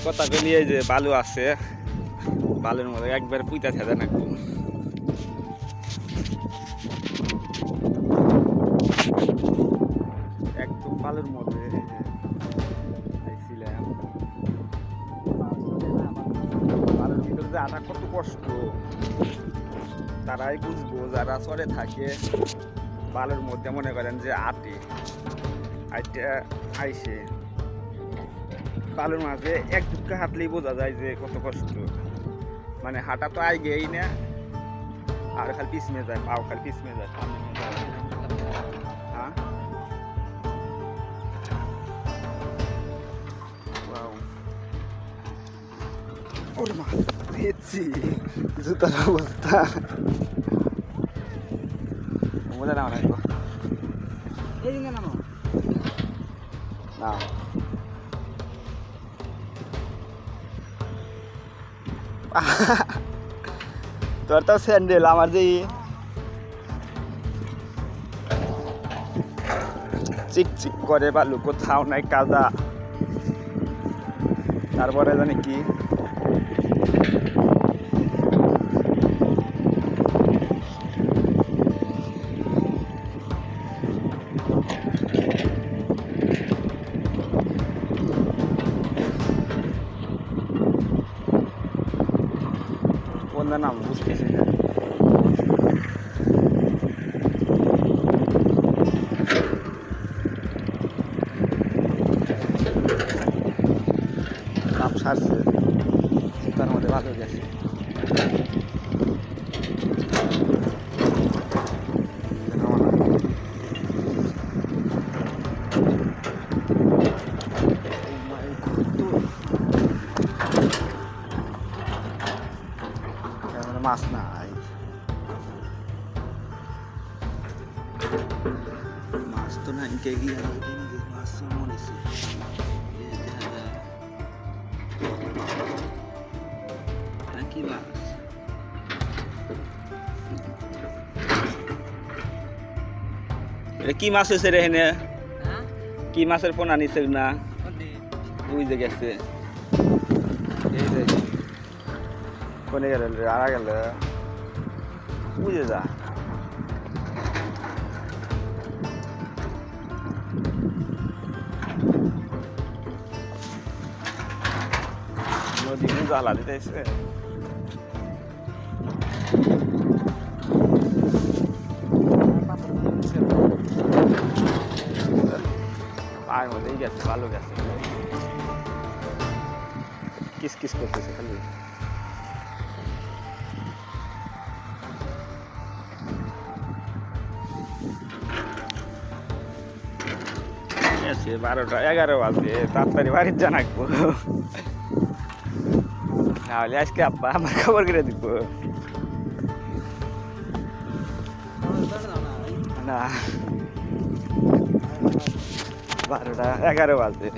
কথা বলি এই যে বালু আছে, বালুর মধ্যে একবার পুইতা থাকে না। একদম বালুর মধ্যে বালুর ভিতরে যে আটা কত কষ্ট তারাই বুঝবো, যারা চরে থাকে বালুর মধ্যে মনে করেন যে আইসে বালুর মাঝে এক দুঃখা হাঁটলেই বোঝা যায় যে কত কষ্ট। মানে হাঁটা তো গেই না, আর খালি পিছমে যায়, পাও খালি পিছমে যায়, সামনে যায়। হ্যাঁ ওরে মা পেয়েছি জুতার অবস্থা মজা নাও রাখবো এইদিকে নামো না তোর তো স্যান্ডেল, আমার যে চিক চিক করে বালু, কোথাও নাই কাদা, তারপরে জানি কি কোন নাম বুঝতেছি না। কাম সারছে, তার মধ্যে ভালো গেছে। মাছ নাই, মাছ তো নাই কে গিয়ে মাছ মনে কি মাছ কি মাছ হয়েছে রে হেনে? কি মাছের পোনা নিছে না বুঝে গেছে কোনে গেল আড়া গেল বুঝে যা। নদী জ্বালা দিতেছে পায়ের মধ্যেই গেছে, ভালো গেছে, কিস কিস করতেছে খালি। আছে 12টা 11 বাজে, তাড়াতাড়ি বাড়ির জানাকবো, নাহলে আজকে আব্বা আমার খবর করে দিব না। 12টা 11 বাজে।